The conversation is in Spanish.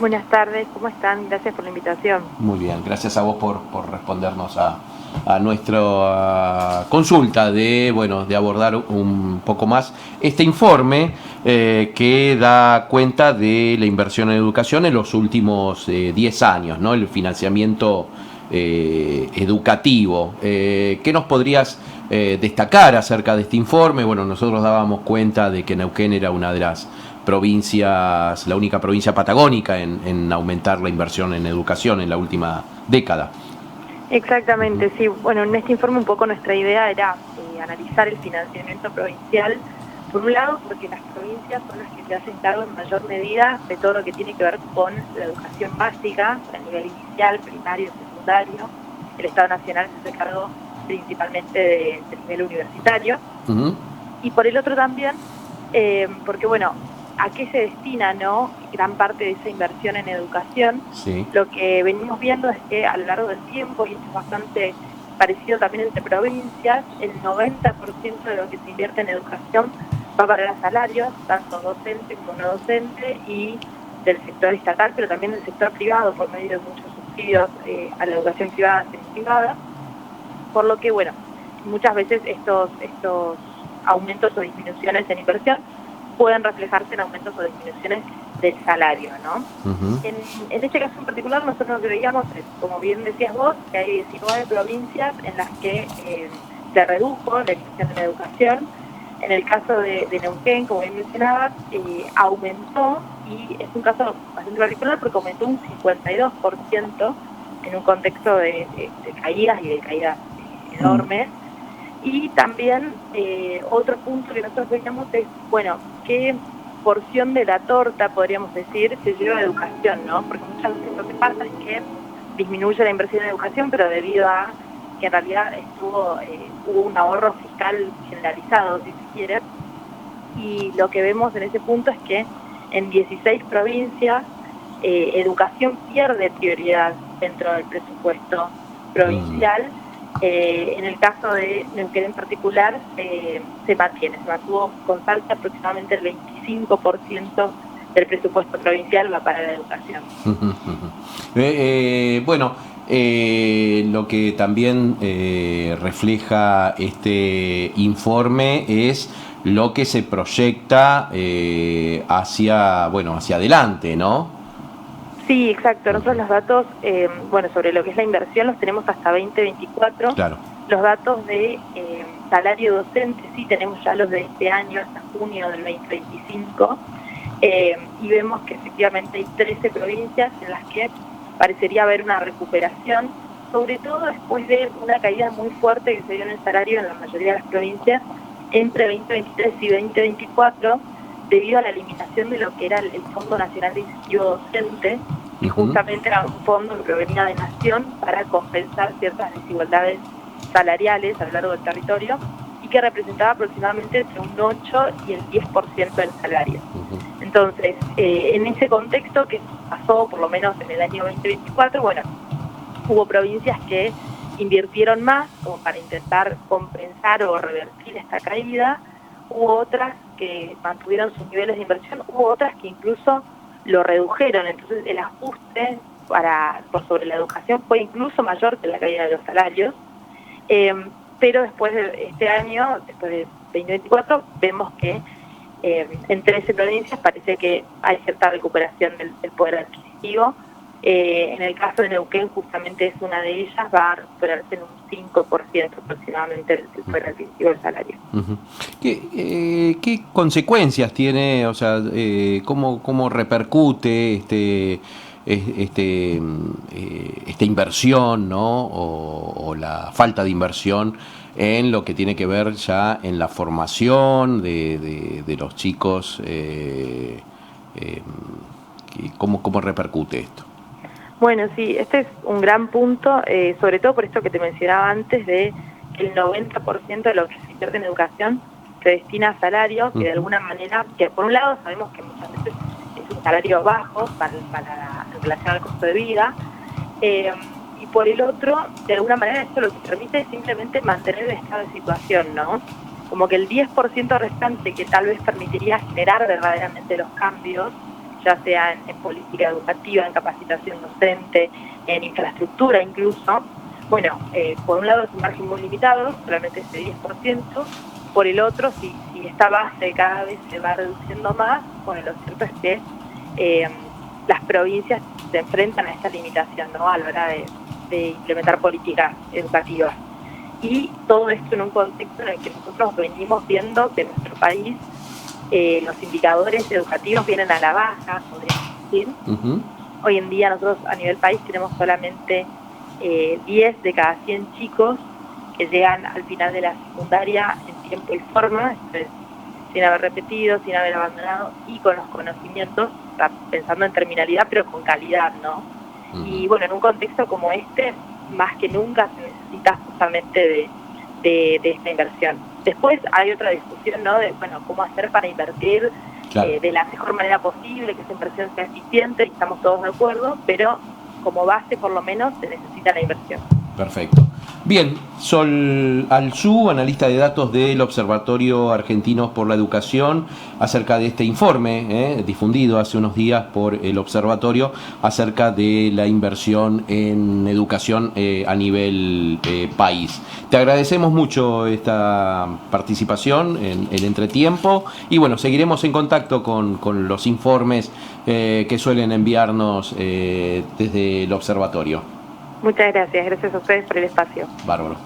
Buenas tardes, ¿cómo están? Gracias por la invitación. Muy bien, gracias a vos por respondernos a nuestra consulta de abordar un poco más este informe que da cuenta de la inversión en educación en los últimos 10 años, ¿no? El financiamiento educativo. ¿Qué nos podrías destacar acerca de este informe? Bueno, nosotros dábamos cuenta de que Neuquén era una de las provincias, la única provincia patagónica en aumentar la inversión en educación en la última década. Exactamente, sí. Bueno, en este informe un poco nuestra idea era analizar el financiamiento provincial, por un lado porque las provincias son las que se hacen cargo en mayor medida de todo lo que tiene que ver con la educación básica, a nivel inicial, primario, secundario. El Estado Nacional se hace cargo principalmente de nivel universitario. Uh-huh. Y por el otro también, porque bueno, ¿a qué se destina, no? Gran parte de esa inversión en educación. Sí. Lo que venimos viendo es que a lo largo del tiempo, y esto es bastante parecido también entre provincias, el 90% de lo que se invierte en educación va para los salarios, tanto docente como no docente, y del sector estatal, pero también del sector privado, por medio de muchos subsidios a la educación privada, semi-privada. Por lo que, bueno, muchas veces estos aumentos o disminuciones en inversión pueden reflejarse en aumentos o disminuciones del salario, ¿no? Uh-huh. En este caso en particular, nosotros lo que veíamos es, como bien decías vos, que hay 19 provincias en las que se redujo la inversión en educación. En el caso de Neuquén, como bien mencionabas, aumentó, y es un caso bastante particular porque aumentó un 52% en un contexto de caídas y de caídas enormes. Y también otro punto que nosotros veíamos es, bueno, qué porción de la torta, podríamos decir, se lleva a educación, ¿no? Porque muchas veces lo que pasa es que disminuye la inversión en educación, pero debido a que en realidad hubo un ahorro fiscal generalizado, si se quiere. Y lo que vemos en ese punto es que en 16 provincias educación pierde prioridad dentro del presupuesto provincial. En el caso de Neuquén en particular, se mantuvo constante. Aproximadamente el 25% del presupuesto provincial va para la educación. Bueno, lo que también refleja este informe es lo que se proyecta hacia adelante, ¿no? Sí, exacto. Nosotros los datos, sobre lo que es la inversión los tenemos hasta 2024. Claro. Los datos de salario docente sí tenemos ya los de este año hasta junio del 2025. Y vemos que efectivamente hay 13 provincias en las que parecería haber una recuperación, sobre todo después de una caída muy fuerte que se dio en el salario en la mayoría de las provincias entre 2023 y 2024, debido a la eliminación de lo que era el Fondo Nacional de Incentivo Docente, y justamente era un fondo que provenía de Nación para compensar ciertas desigualdades salariales a lo largo del territorio, y que representaba aproximadamente entre un 8 y el 10% del salario. Entonces, en ese contexto que pasó por lo menos en el año 2024, bueno, hubo provincias que invirtieron más como para intentar compensar o revertir esta caída. Hubo otras que mantuvieron sus niveles de inversión, hubo otras que incluso lo redujeron. Entonces el ajuste por sobre la educación fue incluso mayor que la caída de los salarios. Pero después de este año, después de 2024, vemos que en 13 provincias parece que hay cierta recuperación del poder adquisitivo. En el caso de Neuquén, justamente es una de ellas, va a recuperarse en un 5% aproximadamente el poder adquisitivo del salario. ¿Qué consecuencias tiene, o sea, cómo repercute esta inversión, ¿no? O la falta de inversión en lo que tiene que ver ya en la formación de los chicos? ¿Cómo repercute esto? Bueno, sí, este es un gran punto, sobre todo por esto que te mencionaba antes, de que el 90% de lo que se invierte en educación se destina a salario, que de alguna manera, que por un lado sabemos que muchas veces es un salario bajo en relación al costo de vida, y por el otro, de alguna manera esto lo que permite es simplemente mantener el estado de situación, ¿no? Como que el 10% restante que tal vez permitiría generar verdaderamente los cambios, ya sea en política educativa, en capacitación docente, en infraestructura incluso. Bueno, por un lado es un margen muy limitado, solamente ese 10%, por el otro, si esta base cada vez se va reduciendo más, bueno, lo cierto es que las provincias se enfrentan a esta limitación, ¿no?, a la hora de implementar políticas educativas. Y todo esto en un contexto en el que nosotros venimos viendo que en nuestro país los indicadores educativos vienen a la baja, podríamos decir. Hoy en día nosotros a nivel país tenemos solamente 10 de cada 100 chicos que llegan al final de la secundaria en tiempo y forma, esto es, sin haber repetido, sin haber abandonado y con los conocimientos, pensando en terminalidad, pero con calidad, ¿no? Y bueno, en un contexto como este, más que nunca se necesita justamente de esta inversión. Después hay otra discusión, ¿no?, de, bueno, cómo hacer para invertir de la mejor manera posible, que esa inversión sea eficiente, y estamos todos de acuerdo, pero como base por lo menos se necesita la inversión. Perfecto. Bien, Sol Alzú, analista de datos del Observatorio Argentinos por la Educación, acerca de este informe difundido hace unos días por el Observatorio acerca de la inversión en educación a nivel país. Te agradecemos mucho esta participación en el entretiempo y bueno, seguiremos en contacto con los informes que suelen enviarnos desde el Observatorio. Muchas gracias a ustedes por el espacio. Bárbaro.